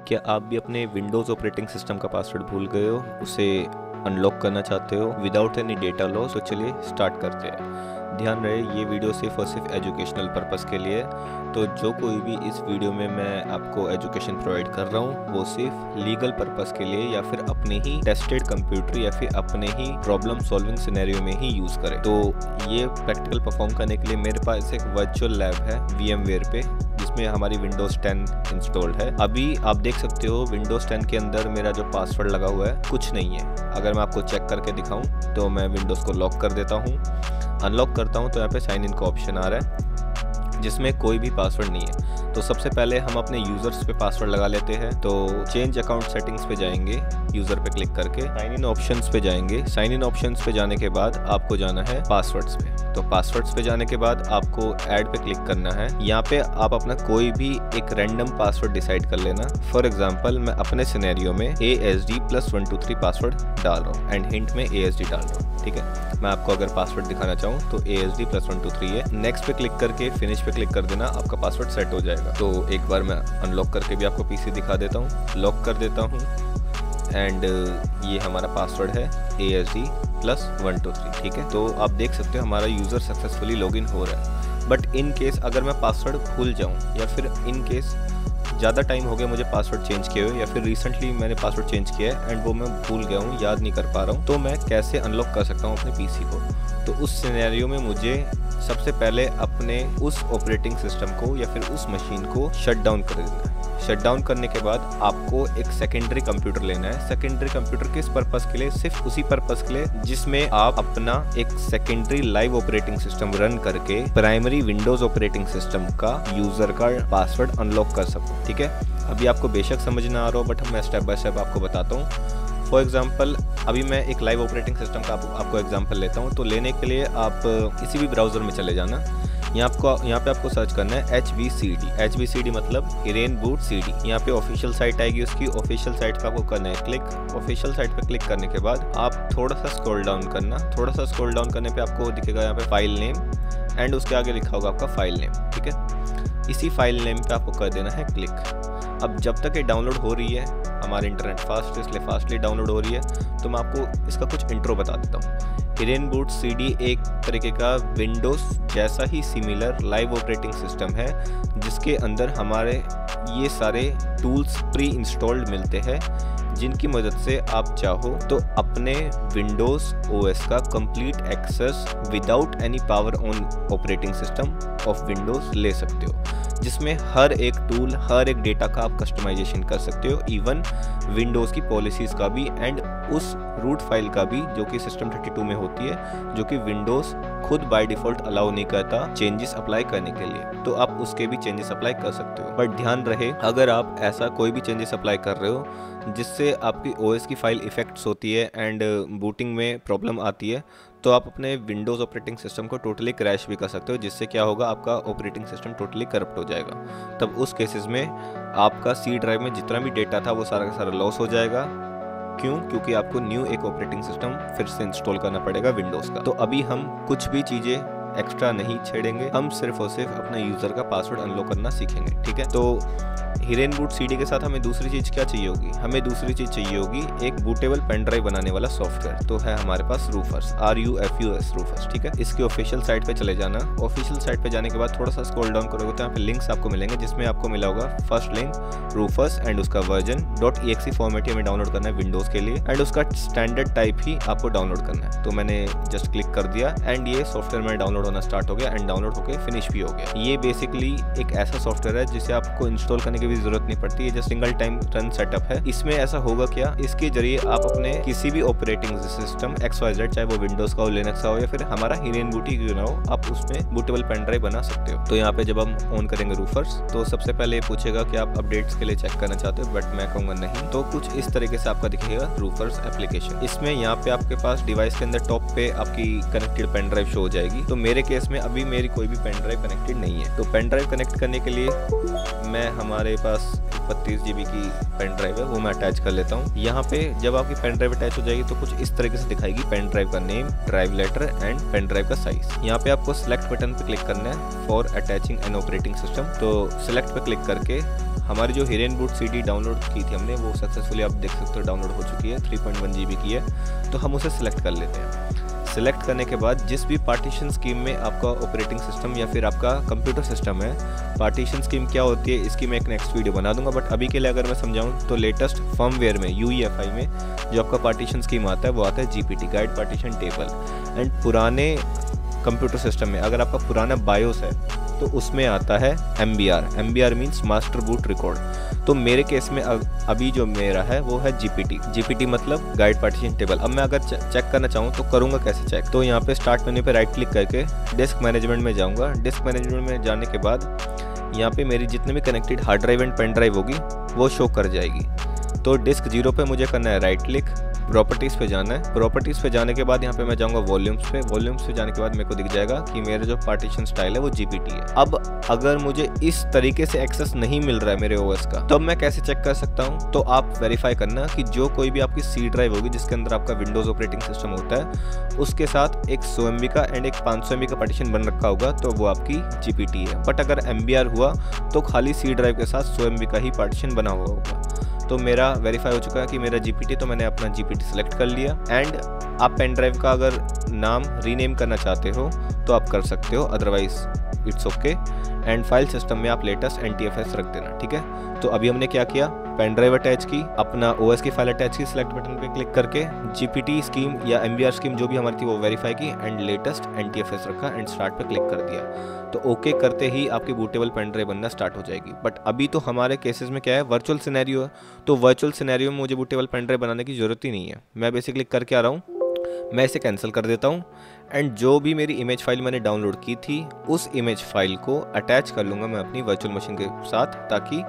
क्या आप भी अपने विंडोज़ ऑपरेटिंग सिस्टम का पासवर्ड भूल गए हो, उसे अनलॉक करना चाहते हो विदाउट एनी डेटा लॉस? तो चलिए स्टार्ट करते हैं। ध्यान रहे ये वीडियो सिर्फ और सिर्फ एजुकेशनल पर्पस के लिए है। तो जो कोई भी इस वीडियो में मैं आपको एजुकेशन प्रोवाइड कर रहा हूँ वो सिर्फ लीगल पर्पस के लिए या फिर अपने ही टेस्टेड कंप्यूटर या फिर अपने ही प्रॉब्लम सॉल्विंग सिनेरियो में ही यूज़ करें। तो ये प्रैक्टिकल परफॉर्म करने के लिए मेरे पास एक वर्चुअल लैब है VMware पे, जिसमें हमारी विंडोज़ 10 इंस्टॉल्ड है। अभी आप देख सकते हो विंडोज़ 10 के अंदर मेरा जो पासवर्ड लगा हुआ है कुछ नहीं है। अगर मैं आपको चेक करके दिखाऊं तो मैं विंडोज़ को लॉक कर देता हूं, अनलॉक करता हूं तो यहाँ पे साइन इन का ऑप्शन आ रहा है जिसमें कोई भी पासवर्ड नहीं है। तो सबसे पहले हम अपने यूज़र्स पे पासवर्ड लगा लेते हैं। तो चेंज अकाउंट सेटिंग्स पे जाएंगे, यूज़र पे क्लिक करके साइन इन ऑप्शंस पे जाएंगे। साइन इन ऑप्शंस पे जाने के बाद आपको जाना है पासवर्ड्स पे। तो पासवर्ड्स पे जाने के बाद आपको ऐड पे क्लिक करना है। यहाँ पे आप अपना कोई भी एक रैंडम पासवर्ड डिसाइड कर लेना। फॉर एग्जांपल मैं अपने सिनेरियो में ASD+123 पासवर्ड डाल रहा हूँ एंड हिंट में ASD डाल रहा हूँ। ठीक है, मैं आपको अगर पासवर्ड दिखाना चाहूँ तो ASD+123 है। नेक्स्ट पे क्लिक करके फिनिश पे क्लिक कर देना, आपका पासवर्ड सेट हो जाएगा। तो एक बार मैं अनलॉक करके भी आपको PC दिखा देता हूँ, लॉक कर देता हूँ एंड ये हमारा पासवर्ड है ASD+123। ठीक है, तो आप देख सकते हो हमारा यूज़र सक्सेसफुली लॉगिन हो रहा है। बट इन केस अगर मैं पासवर्ड भूल जाऊँ या फिर इन केस ज़्यादा टाइम हो गया मुझे पासवर्ड चेंज किए हुए या फिर रिसेंटली मैंने पासवर्ड चेंज किया है एंड वो मैं भूल गया हूँ, याद नहीं कर पा रहा हूँ, तो मैं कैसे अनलॉक कर सकता हूँ अपने PC को? तो उस सिनेरियो में मुझे सबसे पहले अपने उस ऑपरेटिंग सिस्टम को या फिर उस मशीन को शट डाउन कर देना है। शट डाउन करने के बाद आपको एक सेकेंडरी कंप्यूटर लेना है। सेकेंडरी कंप्यूटर किस पर्पस के लिए? सिर्फ उसी पर्पस के लिए जिसमें आप अपना एक secondary live operating system run करके प्राइमरी विंडोज ऑपरेटिंग सिस्टम का यूजर का पासवर्ड अनलॉक कर सको। ठीक है, अभी आपको बेशक समझ ना आ रहा हो बट मैं स्टेप बाय स्टेप आपको बताता हूँ। फॉर एग्जाम्पल अभी मैं एक लाइव ऑपरेटिंग सिस्टम का आपको एग्जाम्पल लेता हूँ। तो लेने के लिए आप किसी भी ब्राउज़र में चले जाना। यहाँ पे आपको सर्च करना है HVCD मतलब हिरेन बूट CD। यहाँ पे ऑफिशियल साइट आएगी, उसकी ऑफिशियल साइट पे आपको करना है क्लिक। ऑफिशियल साइट पे क्लिक करने के बाद आप थोड़ा सा स्क्रॉल डाउन करना। थोड़ा सा स्क्रॉल डाउन करने पे आपको दिखेगा यहाँ पे फाइल नेम एंड उसके आगे लिखा होगा आपका फाइल नेम। ठीक है, इसी फाइल नेम पे आपको कर देना है क्लिक। अब जब तक ये डाउनलोड हो रही है, हमारे इंटरनेट फास्ट है इसलिए फास्टली डाउनलोड हो रही है, तो मैं आपको इसका कुछ इंट्रो बता देता हूँ। हिरेन बूट CD एक तरीके का विंडोज़ जैसा ही सिमिलर लाइव ऑपरेटिंग सिस्टम है जिसके अंदर हमारे ये सारे टूल्स प्री इंस्टॉल्ड मिलते हैं जिनकी मदद से आप चाहो तो अपने विंडोज़ OS का complete access without any power on operating system of Windows ले सकते हो, जिसमें हर एक टूल हर एक डेटा का आप कस्टमाइजेशन कर सकते हो, इवन विंडोज़ की पॉलिसीज़ का भी एंड उस रूट फाइल का भी जो कि सिस्टम 32 में होती है, जो कि विंडोज़ खुद बाय डिफ़ॉल्ट अलाउ नहीं करता चेंजेस अप्लाई करने के लिए। तो आप उसके भी चेंजेस अप्लाई कर सकते हो। बट ध्यान रहे अगर आप ऐसा कोई भी चेंजेस अप्लाई कर रहे हो जिससे आपकी OS की फाइल इफेक्ट्स होती है एंड बूटिंग में प्रॉब्लम आती है, तो आप अपने विंडोज़ ऑपरेटिंग सिस्टम को टोटली क्रैश भी कर सकते हो, जिससे क्या होगा आपका ऑपरेटिंग सिस्टम टोटली करप्ट हो जाएगा। तब उस केसेस में आपका C ड्राइव में जितना भी डेटा था वो सारा का सारा लॉस हो जाएगा। क्यों? क्योंकि आपको न्यू एक ऑपरेटिंग सिस्टम फिर से इंस्टॉल करना पड़ेगा विंडोज़ का। तो अभी हम कुछ भी चीज़ें एक्स्ट्रा नहीं छेड़ेंगे, हम सिर्फ और सिर्फ अपने यूज़र का पासवर्ड अनलॉक करना सीखेंगे। ठीक है, तो हिरेन बूट CD के साथ हमें दूसरी चीज़ क्या चाहिए होगी? हमें दूसरी चीज़ चाहिए होगी एक बूटेबल पेन ड्राइव बनाने वाला सॉफ्टवेयर। तो है हमारे पास रूफर्स, RUFUS रूफर्स। ठीक है, इसकी ऑफिशियल साइट पे चले जाना। ऑफिशियल साइट पे जाने के बाद थोड़ा सा स्क्रॉल डाउन करोगे तो यहाँ पे लिंक्स आपको मिलेंगे, जिसमें आपको मिला होगा फर्स्ट लिंक रूफर्स एंड उसका वर्जन .exe फॉर्मेट हमें डाउनलोड करना है विंडोज़ के लिए एंड उसका स्टैंडर्ड टाइप ही आपको डाउनलोड करना है। तो मैंने जस्ट क्लिक कर दिया एंड ये सॉफ्टवेयर में डाउनलोड होना स्टार्ट हो गया एंड डाउनलोड होकर फिनिश भी हो गया। ये बेसिकली एक ऐसा सॉफ्टवेयर है जिसे आपको इंस्टॉल करने की भी जरूरत नहीं पड़ती है, just single time run setup है। इसमें ऐसा होगा क्या, इसके जरिए आप अपने किसी भी ऑपरेटिंग सिस्टम XYZ, चाहे वो विंडोज का हो, लिनक्स का हो या फिर हमारा हिरेन बूट ही क्यों ना हो, आप उसमें बूटेबल पेन ड्राइव बना सकते हो। तो यहाँ पे जब हम ऑन करेंगे रूफर्स तो सबसे पहले पूछेगा कि आप अपडेट्स के लिए चेक करना चाहते हो, बट मैं कहूँगा नहीं। तो कुछ इस तरीके से आपका दिखेगा रूफर्स एप्लीकेशन। इसमें यहाँ पे आपके पास डिवाइस के अंदर टॉप पे आपकी कनेक्टेड पेन ड्राइव शो हो जाएगी। तो मेरे केस में अभी मेरी कोई भी पेन ड्राइव कनेक्टेड नहीं है। तो पेन ड्राइव कनेक्ट करने के लिए मैं हमारे पास 32 GB की पेन ड्राइव है वो मैं अटैच कर लेता हूँ। यहाँ पे जब आपकी पेन ड्राइव अटैच हो जाएगी तो कुछ इस तरीके से दिखाएगी पेन ड्राइव का name, drive letter and pen drive का साइज। यहाँ पे आपको सिलेक्ट बटन पे क्लिक करना है for attaching an operating system. तो सिलेक्ट पे क्लिक करके हमारी जो हिरेन बूट CD डाउनलोड की थी हमने, वो सक्सेसफुली आप देख सकते हो डाउनलोड हो चुकी है, 3.1 GB की है। तो हम उसे सिलेक्ट कर लेते हैं। सिलेक्ट करने के बाद जिस भी पार्टीशन स्कीम में आपका ऑपरेटिंग सिस्टम या फिर आपका कंप्यूटर सिस्टम है, पार्टीशन स्कीम क्या होती है इसकी मैं एक नेक्स्ट वीडियो बना दूंगा, बट अभी के लिए अगर मैं समझाऊं तो लेटेस्ट फर्मवेयर में UEFI में जो आपका पार्टीशन स्कीम आता है वो आता है GPT, guide partition table. And पुराने कंप्यूटर सिस्टम में अगर आपका पुराना बायोस है तो उसमें आता है MBR means master boot record. तो मेरे केस में अभी जो मेरा है वो है GPT मतलब गाइड पार्टीशन टेबल। अब मैं अगर चेक करना चाहूँ तो करूँगा कैसे चेक? तो यहाँ पे स्टार्ट मेन्यू पे राइट क्लिक करके डिस्क मैनेजमेंट में जाऊँगा। डिस्क मैनेजमेंट में जाने के बाद यहाँ पे मेरी जितने भी connected hard drive and pen drive होगी वो शो कर जाएगी। तो डिस्क 0 पे मुझे करना है राइट क्लिक, प्रॉपर्टीज़ पे जाना है। प्रॉपर्टीज़ पे जाने के बाद यहाँ पे मैं जाऊँगा वॉल्यूम्स पे। वॉल्यूम्स पे जाने के बाद मेरे को दिख जाएगा कि मेरा जो पार्टीशन स्टाइल है वो GPT है। अब अगर मुझे इस तरीके से एक्सेस नहीं मिल रहा है मेरे OS का, तब मैं कैसे चेक कर सकता हूँ? तो आप वेरीफाई करना कि जो कोई भी आपकी C ड्राइव होगी जिसके अंदर आपका विंडोज़ ऑपरेटिंग सिस्टम होता है, उसके साथ एक 100 MB का एंड एक 500 MB का पार्टीशन बन रखा होगा तो वो आपकी GPT है। बट अगर MBR हुआ तो खाली C ड्राइव के साथ 100 MB का ही पार्टीशन बना हुआ होगा। तो मेरा वेरीफाई हो चुका है कि मेरा GPT, तो मैंने अपना GPT सेलेक्ट कर लिया। एंड आप पेन ड्राइव का अगर नाम रीनेम करना चाहते हो तो आप कर सकते हो, otherwise it's okay. And file system में आप लेटेस्ट NTFS रख देना, ठीक है। तो अभी हमने क्या किया, पेन ड्राइव अटैच की, अपना OS की फाइल अटैच की, सिलेक्ट बटन पे क्लिक करके GPT स्कीम या MBR स्कीम जो भी हमारी थी वो वेरीफाई की एंड लेटेस्ट NTFS रखा एंड स्टार्ट पे क्लिक कर दिया। तो ओके करते ही आपकी बूटेबल पेन ड्राइव बनना स्टार्ट हो जाएगी। बट अभी तो हमारे केसेस में क्या है, वर्चुअल सिनेरियो है। तो वर्चुअल सिनेरियो में मुझे बूटेबल पेन ड्राइव बनाने की ज़रूरत ही नहीं है। मैं बेसिकली कर क्या रहा हूँ, मैं इसे कैंसिल कर देता हूँ एंड जो भी मेरी इमेज फाइल मैंने डाउनलोड की थी उस इमेज फाइल को अटैच कर लूँगा मैं अपनी वर्चुअल मशीन के साथ, ताकि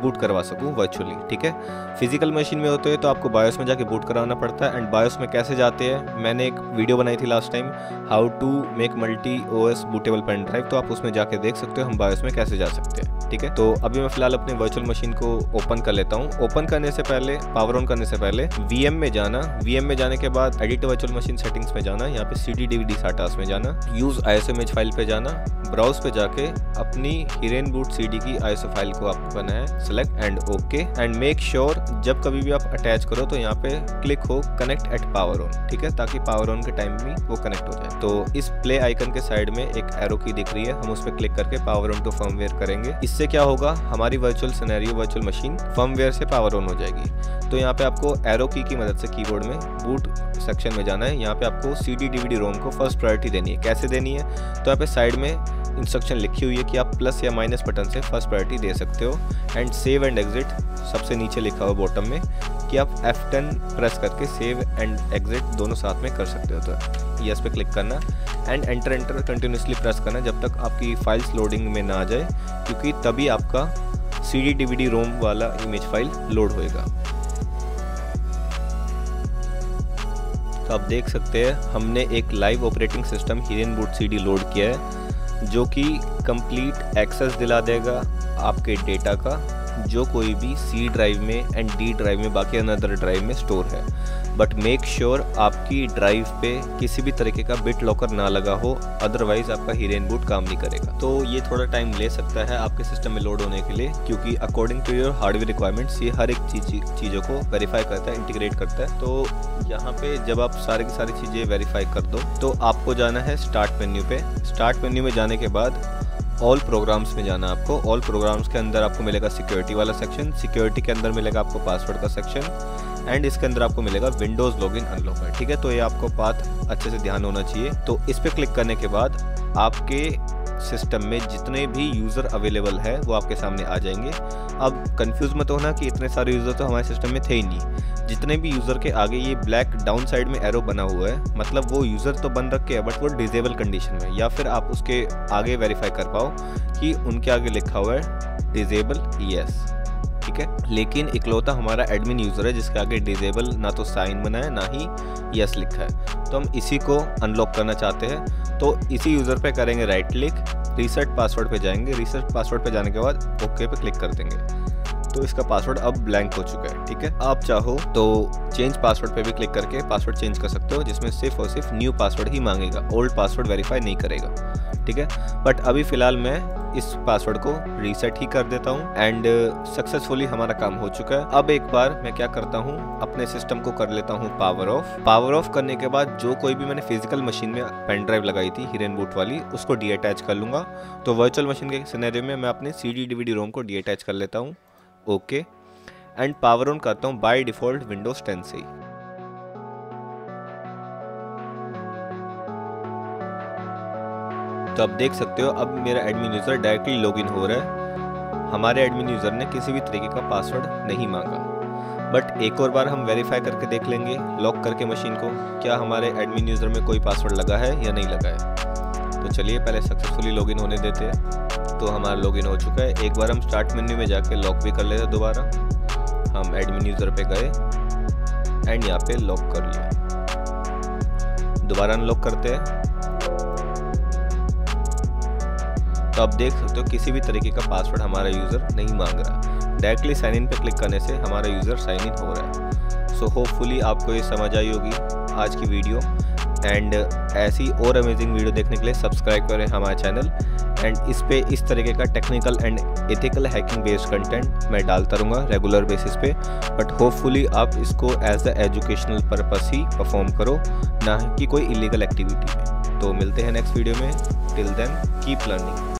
बूट करवा सकूँ वर्चुअली, ठीक है। फिजिकल मशीन में होते हैं तो आपको बायोस में जाके बूट कराना पड़ता है। एंड बायोस में कैसे जाते हैं, मैंने एक वीडियो बनाई थी last time, how to make multi OS bootable pen drive, तो आप उसमें जाके देख सकते हो हम बायोस में कैसे जा सकते हैं, ठीक है। तो अभी मैं फिलहाल अपने वर्चुअल मशीन को ओपन कर लेता हूँ। ओपन करने से पहले, पावर ऑन करने से पहले VM में जाना। VM में जाने के बाद एडिट वर्चुअल मशीन सेटिंग्स में जाना, यहाँ पे CD DVD SATA में जाना, यूज ISO इमेज फाइल पे जाना, ब्राउज पे जाके अपनी हिरेन बूट CD की ISO फाइल को आपको करना है select and okay. And make sure जब कभी भी आप अटैच करो तो यहाँ पे क्लिक हो कनेक्ट एट पावर ऑन, ठीक है, ताकि पावर ऑन के टाइम भी वो कनेक्ट हो जाए। तो इस प्ले आइकन के साइड में एक एरो की दिख रही है, हम उस पर क्लिक करके पावर ऑन टू फर्मवेयर करेंगे। इससे क्या होगा, हमारी virtual scenario virtual machine firmware से पावर ऑन हो जाएगी। तो यहाँ पे आपको एरो की मदद से कीबोर्ड में बूट सेक्शन में जाना है। यहाँ पे आपको CD DVD रोम को फर्स्ट प्रायोरिटी देनी है। कैसे देनी है, तो यहाँ पे साइड में इंस्ट्रक्शन लिखी हुई है कि आप प्लस या माइनस बटन से फर्स्ट प्रायोरिटी दे सकते हो। एंड सेव एंड एग्जिट सबसे नीचे लिखा हुआ बॉटम में कि आप F10 प्रेस करके सेव एंड एग्जिट दोनों साथ में कर सकते हो। तो यस पे क्लिक करना एंड एंटर कंटिन्यूसली प्रेस करना जब तक आपकी फाइल्स लोडिंग में ना आ जाए, क्योंकि तभी आपका CD DVD रोम वाला इमेज फाइल लोड होएगा। तो आप देख सकते हैं हमने एक live operating system Hiren boot CD load किया है, जो कि कंप्लीट एक्सेस दिला देगा आपके डेटा का, जो कोई भी C ड्राइव में एंड D ड्राइव में, बाकी अनदर ड्राइव में स्टोर है। बट मेक श्योर आपकी ड्राइव पे किसी भी तरीके का बिट लॉकर ना लगा हो, अदरवाइज आपका हिरेन बूट काम नहीं करेगा। तो ये थोड़ा टाइम ले सकता है आपके सिस्टम में लोड होने के लिए, क्योंकि according to your hardware requirements ये हर एक चीज़ों को वेरीफाई करता है, इंटीग्रेट करता है। तो यहाँ पे जब आप सारी की सारी चीज़ें वेरीफाई कर दो तो आपको जाना है स्टार्ट मेन्यू पे। स्टार्ट मेन्यू में जाने के बाद ऑल प्रोग्राम्स में जाना आपको। ऑल प्रोग्राम्स के अंदर आपको मिलेगा सिक्योरिटी वाला सेक्शन, सिक्योरिटी के अंदर मिलेगा आपको पासवर्ड का सेक्शन एंड इसके अंदर आपको मिलेगा विंडोज़ लॉगिन अनलॉकर, ठीक है। तो ये आपको पाथ अच्छे से ध्यान होना चाहिए। तो इस पर क्लिक करने के बाद आपके सिस्टम में जितने भी यूज़र अवेलेबल है वो आपके सामने आ जाएंगे। अब कंफ्यूज मत होना कि इतने सारे यूज़र तो हमारे सिस्टम में थे ही नहीं। जितने भी यूज़र के आगे ये ब्लैक डाउन साइड में एरो बना हुआ है, मतलब वो यूज़र तो बन रखे हैं बट वो डिजेबल कंडीशन में, या फिर आप उसके आगे वेरीफाई कर पाओ कि उनके आगे लिखा हुआ है डिजेबल यस, ठीक है। लेकिन इकलौता हमारा एडमिन यूज़र है जिसके आगे डिजेबल ना तो साइन बना है ना ही यस लिखा है। तो हम इसी को अनलॉक करना चाहते हैं। तो इसी यूज़र पे करेंगे राइट क्लिक, रीसेट पासवर्ड पे जाएंगे। रीसेट पासवर्ड पे जाने के बाद ओके पे क्लिक कर देंगे। तो इसका पासवर्ड अब ब्लैंक हो चुका है, ठीक है। आप चाहो तो चेंज पासवर्ड पे भी क्लिक करके पासवर्ड चेंज कर सकते हो, जिसमें सिर्फ और सिर्फ न्यू पासवर्ड ही मांगेगा, ओल्ड पासवर्ड वेरीफाई नहीं करेगा, ठीक है। बट अभी फ़िलहाल मैं इस पासवर्ड को रीसेट ही कर देता हूँ एंड सक्सेसफुली हमारा काम हो चुका है। अब एक बार मैं क्या करता हूँ, अपने सिस्टम को कर लेता हूँ पावर ऑफ। पावर ऑफ करने के बाद जो कोई भी मैंने फिजिकल मशीन में पेन ड्राइव लगाई थी हिरेन बूट वाली, उसको डीअटैच कर लूँगा। तो वर्चुअल मशीन के सिनेरियो में मैं अपनी CD DVD रोम को डीअटैच कर लेता हूँ। ओके, एंड पावर ऑन करता हूँ बाय डिफ़ॉल्ट विंडोज़ 10 से ही। तो आप देख सकते हो अब मेरा एडमिन यूज़र डायरेक्टली लॉगिन हो रहा है। हमारे एडमिन यूज़र ने किसी भी तरीके का पासवर्ड नहीं मांगा। बट एक और बार हम वेरीफाई करके देख लेंगे लॉक करके मशीन को, क्या हमारे एडमिन यूज़र में कोई पासवर्ड लगा है या नहीं लगा है। तो चलिए पहले सक्सेसफुली लॉगिन होने देते हैं। तो हमारा लॉगिन हो चुका है। एक बार हम स्टार्ट मेन्यू में जाके लॉक भी कर लेते हैं। दोबारा हम एडमिन यूज़र पे गए एंड यहाँ पे लॉक कर लिया। दोबारा अनलॉक करते हैं। तो आप देख सकते हो किसी भी तरीके का पासवर्ड हमारा यूज़र नहीं मांग रहा। डायरेक्टली साइन इन पे क्लिक करने से हमारा यूज़र साइन इन हो रहा है। सो होपफुली आपको ये समझ आई होगी आज की वीडियो। एंड ऐसी और अमेजिंग वीडियो देखने के लिए सब्सक्राइब करें हमारा चैनल। एंड इस पे इस तरीके का technical and ethical hacking based content मैं डालता रहूँगा रेगुलर बेसिस पे। बट होपफुली आप इसको एज अ एजुकेशनल पर्पस ही परफॉर्म करो, ना कि कोई इलीगल एक्टिविटी में। तो मिलते हैं नेक्स्ट वीडियो में। Till then keep learning.